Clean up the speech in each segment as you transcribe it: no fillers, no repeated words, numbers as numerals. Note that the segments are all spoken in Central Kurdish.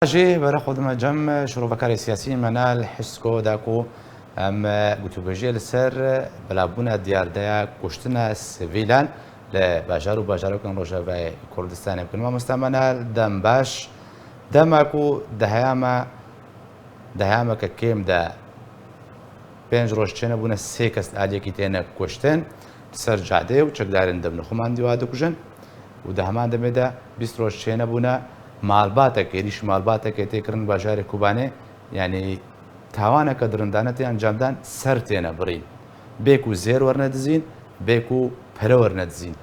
جي برا خدمة جم شروع بكار سياسي منال حسكو داكو گوتوبژی لەسەر بەلابوونە دیاردەیە کوشتنە سڤیلان لە باژار و باژارۆکن ڕۆژاوای کوردستانی بکەن مامۆستامانە دەم باش دەماک و دەهەیامە کە کێمدا 5 ڕۆژ چێنە بوونە 3 کەس ئالێکی تێنە کوشتن سەر جادێ و چەکدارن دەبن خۆمان دیوا دەکوژن و دەهەمان دەمێدا 20 ڕۆژ چێنە بوونە ماڵباتێک ئێریش ماڵباتێک تێکردن باژارێ کوبانێ یعنی تاوانە کە درندانەتی ئەنجامدان سەر تێنە بڕین بێک و زێر وەرنەدزین بێک و پەرە وەرنەدزین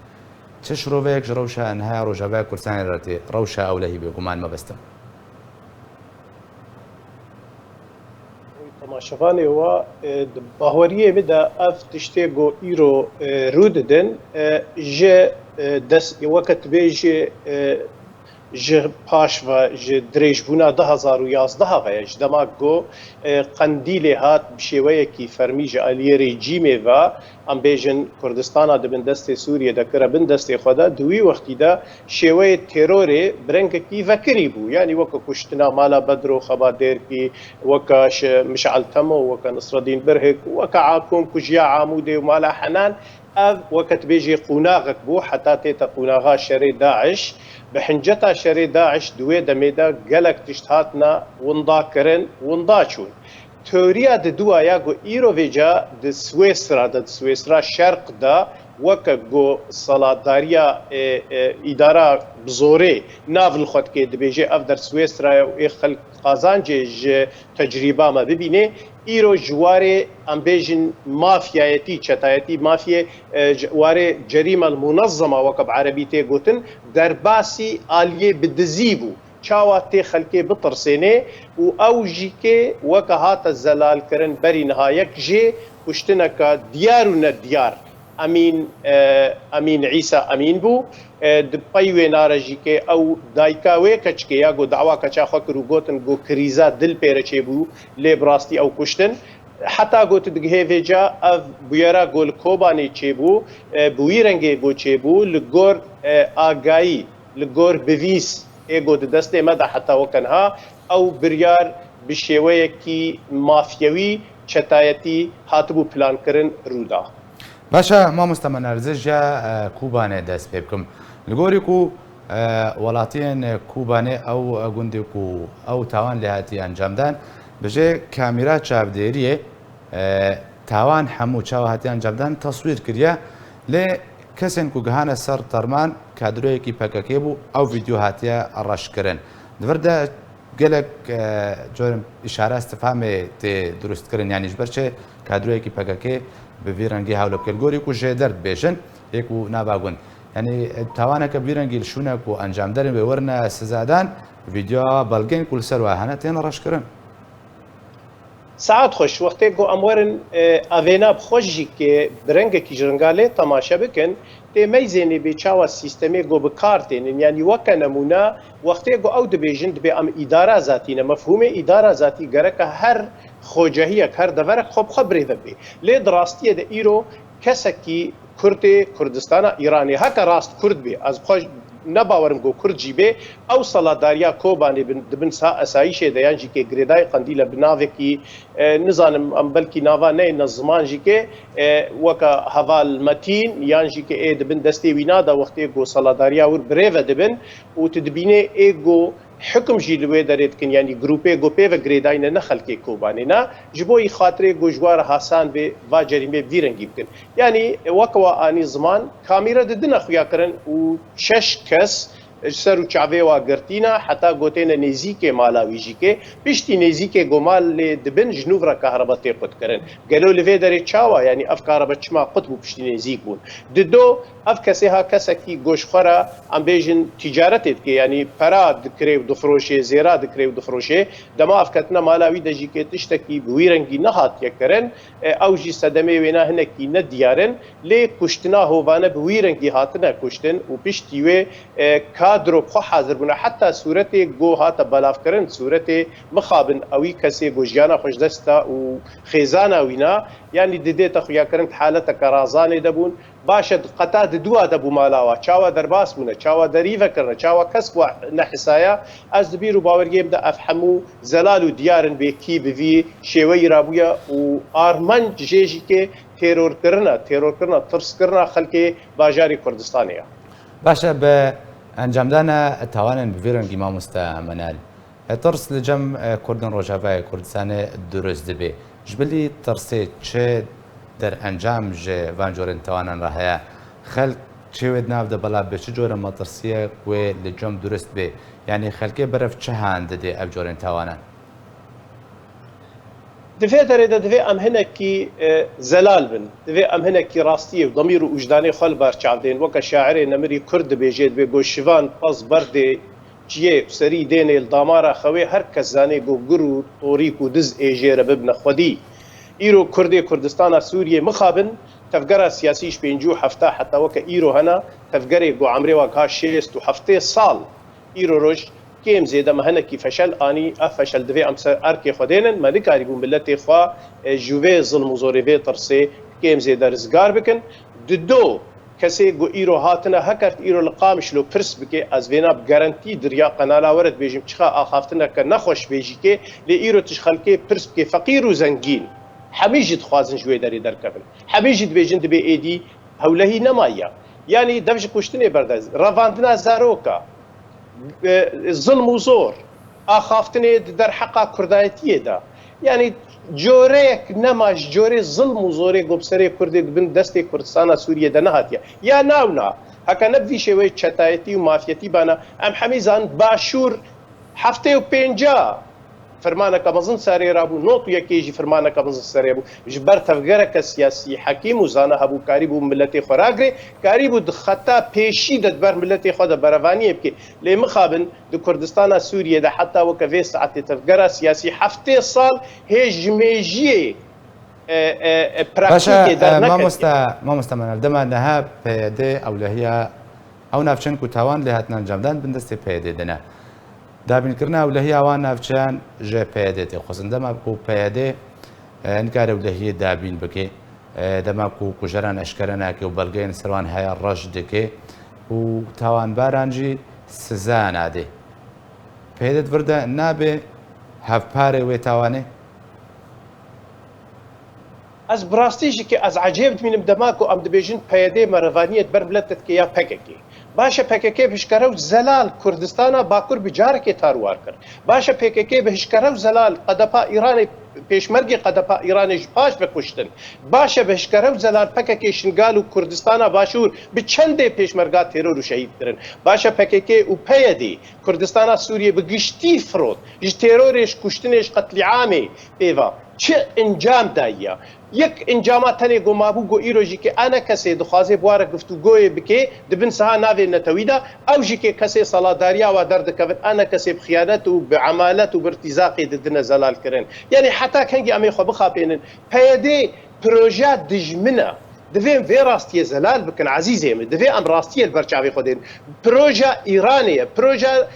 چه شرۆڤەیەک ڕەوشە ئەنها ڕۆژاوای کوردستانی ڕێتێ ڕەوشە ئەولەهی بێگومان مەبەستم تەماشەوانێەوە باوەریە بدا ئەف تشتێک گۆ ئیرۆ ڕوو دەدەن ژێ دەست وەکە تبێژێ ji paş ve ji dirêjbûna 2011 ve ji demak got qendîlê hat bi şêweyekî fermî ji aliyê rejîmê ve em bêjin Kurdistana dibin destê Sûriye de kire bin destê xwe de di wî wextî de şêweyê terorê bi rengekî vekirî bû yanî weke kuştina mala Bedro Xebadêrkî weke ji Mişal Temo weke Nisredîn Birhik weke Akom kujiya Amûdê û mala Henan ev weke tibêjê qûnaxek bû heta tête qûnaxa şerê Daeş bi hinceta şerê Daeş duwê demê de gelek tişt hatine winda kirin winda çûn. Teoriya di duaya got îro vêca di Swêsra de di Swêsra şerq de weke got saladariya îdara bi zorê nav li xwe dike dibêje ev der Swêsraya û ê xelk qazancê ji tecrîba me bibîne îro ji warê em bêjin mafyayetî çetayetî mafyê warê cerîmel munezzema weke bi erebî tê gotin derbasî aliyê bi dizî bû çawa tê xelkê bitirsênê û ew jîkê weke hate zelalkirin berî nihayek jê kuştineka diyar û nediyar Emîn İsa Emîn bû di pey wê nare jîkê ew dayika wê keçikê ya got dawa keça xwe kir û gotin got krîza dil pêre çêbû lê bi rastî ew kuştin heta got digihê vêca ev bûyera got li Kobanê çêbû bi wî rengê got çêbû li gor agayî li gor bivîs ê got di destê me de heta wekenha ew biryar bi şêweyekî mafyewî çetayetî hatibû plankirin rûda. باشە مامۆستا مەنارزەژە کوبانێ دەست پێ بکەم لە گۆرێک و وڵاتیان کوبانێ ئەو گوندێک و ئەو تاوان لە هاتی ئەنجامدان بژێ کامیرا چاودێریە تاوان هەموو چاو هاتی ئەنجامدان تەسویر کردە لێ کەسێن و گەهانە سەر تەرمان کادرۆیەکی پەکەکێ بوو ئەو ڤیددیو هاتیە ڕەشکردن دڤردە gelek جۆرم ئیشارە استفامێ تێ دروستکردن یانیش بەرچێ کادرۆیەکی پەکەکێ bi vî rengî hewle bikin gorî ku jê derdbêjin êk û nabagûn yanî tawaneke vî rengî li şûnek û encamderên wê werine sizadan vîdyoa belgên ku li ser we hene tên reşkirin. Saet xweş wextê got em werin avêna bixweş jîkê bi rengekî ji ringalê temaşe bikin tê meyzênê bê çawa sîstemê got bi kar tênin yanî weke nemûne wextê got ew dibêjin dibe em îdara zatî ne mefhûmê îdara zatî gereke her xwecehiyek her deverek xwe bi xwe birêve bê lê di rastiyê de îro kesekî Kurdê Kurdistana Îranê heke rast Kurd bê ez bixwe nebawerim got Kurd jî bê ew saladariya Kobanê dibin esayîşê de yan jîkê girêdayê qendîle bi navekî nizanim em belkî nava neyne ziman jîkê weke heval metîn yan jîkê ê dibin destê wî nada wextê got saladariya wir birêve dibin û tu dibînê ê got حکم جی لوی درید کن یعنی گروپی گوپی و گریدای نه خلکی کوبانی نه جبوی خاطره گوجوار حسان به و جریمه ویرنگی بکن یعنی وقوا آنی زمان کامیرا ددن خویا کرن و 6 کس سر و چاوی و گرتینا حتی گوتین نزیک مالاوی جی که پشتی نزیک گمال دبن جنوب را کهربا تیقت کرن گلو لوی دری چاوا یعنی اف کهربا چما قطب پشتی نزیک بون دو اف کسی ها کسی کی گوشخورا ام بیجن تجارت که یعنی پرا دکریو دفروشه زیرا دکریو دفروشه دما اف کتنا مالاوی دجی که تشتکی بویرنگی نهات یکرن او جی صدمه وینا هنکی ندیارن لی کشتنا هوانه بویرنگی هاتنه کشتن و پشتی و کادرو خو حاضر بونه حتی صورت گو هات بلاف کرن صورت مخابن اوی کسی گوجیانا خوش دستا و خیزانا وینا یعنی دده تخویا کرن حالت کرازانه دبون باشە قەتا دوا دەبوو مالاوە چاوە دەرباس بوونە چاوە دەریڤەکردنە چاوە کەس نەحسایە ئەس دبیر و باوەرگێمدا ئەف هەموو زەلال و دیارن بێکی بڤی شێوەی رابووە و ئارمەنج ژێژیکێ تێرۆرکردنە ترسکردنە خەلکێ باژاری کوردستانەیە. باشە بە ئەنجامدانە تاوانن بڤێرەنگی مامۆستا مەنال ترس لە جەم کوردن ڕۆژاوای کوردستانê دروست دەبێ ji bilî tirsê çi derîncam ji van corên tawanan re heye xelk çêwê nav de bela bi çi cure matirsiye wê li cem durist bê yanî xelkê berev çi han didê ev corên tawanan divê derê de divê em hinekî zelal bin divê em hinekî rastiye û demîr û ûjdanê xwe li ber çavdên weke şairê Nemirî Kurd dibêje dibê got şivan pez berdê çiyê serî dênê li damara xewê her kes zanê got gir û torîk û diz êjê re bibne xwedî îro Kurdê Kurdistana Sûriyê mixabin tevgera siyasî ji pêncî û hefta heta weke îro hene tevgerê got emrê ve ka şêst û heftê sal îro roj kêm zêde me hinekî feşel anî ev feşel divê em ser erkê xwe dênin me nikarî bû milletê xwe ji vê zilm û zorê vê tirsê kêm zêde rizgar bikin di do kesê got îro hatine hekert îro li Qamişlo pirs bike ez vêna garantî diriya qenala were dibêjim çiqa axaftineke nexweş bêjîkê lê îro tij xelkê pirs bike feqîr û zengîn hemî jî dixwazin ji wê derê derkevin hemî jî dibêjin dibê êdî hewlehî nemayiye yanî dev ji kuştinê berdez revandina zaroka zilm û zor axaftinê di derheqa kurdayetiyê de yanî coreyek nema ji corê zilm û zorê gopserê Kurdê dibin destê Kurdistana Sûriyê de nehatiye ya nawna heka ne vî şêweyê çetayetî û mafyetî bana em hemî zanin başûr heftê û pênca فرمانeke mezin serê rabû not û yekê jî firmaneke mezin serê bû ji ber tevgereke siyasî hekîm û zana hebû karî bû milletê xwe ragirê karî bû di xeta pêşî de diber milletê xwe de berevaniyê bike lê mixabin di Kurdistana Sûriyê de heta weke vê saetê tevgera siyasî heftê sal hê ji mêjiyê praktîkê مامۆستا مەنال دەما نەها پێدێ ئەولەهەیە ئەو ناوچەند و تاوان لێ هاتنە ئەنجامدان بندەستێ پێدێ دەنا دابینکردنا ئەولەهەیە ئەوان ناوچیان ژێ پێدێ تێ خۆزن دەما بکە و پێدێ نکارە ئەولەهەیە دابین بکێ دەما بکە و کوژەران ئەشکەرە ناکێ و بەڵگەیان سەروان هەیە ڕەش دەکێ و تاوانبارانجی سزا نادێ پێدێت وردە نابێ هەفپارێ وێ تاوانێ ez bi rastî jî ki ez ecêb dimînim dema ku em dibêjin peyedê mervaniyet ber miletet ya PKK başa PKK bi hişkare û zelal Kurdistana Bakur bi carekê tarwar kir başa PKK bi hişkare û zelal qedepa Îranê pêşmergê qedepa Îranê ji paş vekuştin başa bi hişkare û zelal PKK Şingal û Kurdistana Başûr bi çendê pêşmerga teror û şehîd kirin başa PKK û PYD Kurdistana Sûriye bi giştî firot ji terorê ji kuştinê ji qetlîamê pêva çi encam dayiye yek encama tenê got mabû got îro jî kê ene kesê dixwaze buware guftûgoyê bike dibin siha navê netewî de ew jî kê kesê saladariya we derdikevin ene kesê bi xiyanet û bi emalet û bi irtîzaqê didine zelal kirin yanî heta kengî em ê xwe bixapênin PYD proje dijmin e divê vê rastiye zelal bikin ezîzê min divê em rastiye li ber çavê xwe dêrin proje Îranê ye proje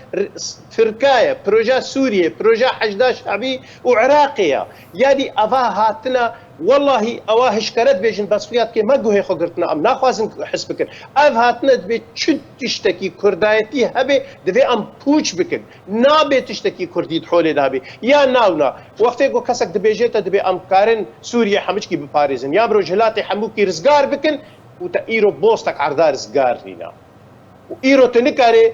Tirkiye ye proje Sûriye proje Hejda Şe'bî û Iraqê ye yanî eva hatine والله ئەوە هشکارەت بێژن بەسفیات کێ مەگوهێ خۆگرتنە ئەم ناخوازن حس بکن ئەv هاتنە دەبێت چ تشتێکی کوردایەتی هەبێ دەبێ ئەم پوچ بکن نابێت تشتێکی کوردی حۆلێ دابێ یا ناونا وەختێک گۆ کەسێک دەبێژێتە دەبێ ئەم کارن سووریە هەمچکی بپارێزن یا برۆ ژهلاتی هەمووکی ڕزگار بکن و تا ئیرۆ بۆستێک عەردار ڕزگار نینە îro tu nikarê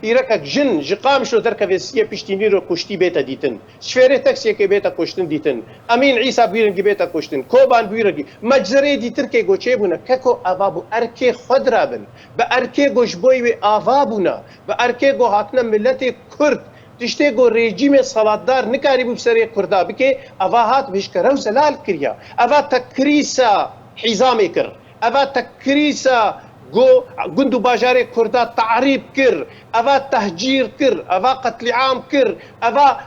pîrekek jin ji Qamişlo derkeve siye piştînîro kuştî bête dîtin şfêrê teksiyekê bête kuştin dîtin Emîn Îsa bîrengî bête kuştin Koban bîrengî meczerê dî Tirkê got çêbûne keko ava bû erkê xwe dirabin bi erkê got ji bo wê ava bûne bi erkê got hatine milletê Kurd tiştê got rejîmê salatdar nikarî bû serê Kurda bike eva hat bi hişkere û zelal kiriye eva tekrîsa hîzamê kir eva tekrîsa گو گند و باژارê Kurda تعریب kir أفا تهجير كر، أفا قتل عام كر، أفا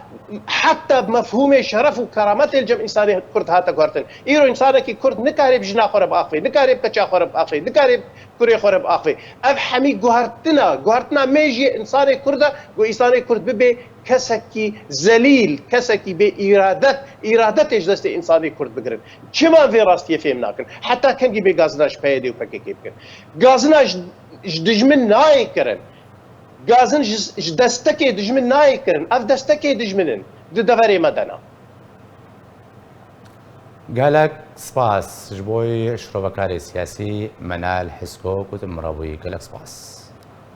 حتى بمفهوم شرف وكرامات الجم إنساني كرد هاتا كورتن إيرو إنسانك كرد نكاري بجنا خرب آخفي نكاري بكتشا خرب آخفي نكاري كوري خرب آخفي أف حمي جوهرتنا ميجي إنساني كرده وإنساني كرد ببي كسكي زليل كسكي بإرادتش دست إنساني كرد بقرن كما في راستي فهم ناكن حتى كان جي بغازناش بايدي وفكي كيبكن غازناش دجمن ناي كرن غازن دستكي دجمن ناي كرن اف دستكي دجمنن دفري مدنا قالك سباس جبوي شروبكاري سياسي منال حسكو كتم مرابوي قالك سباس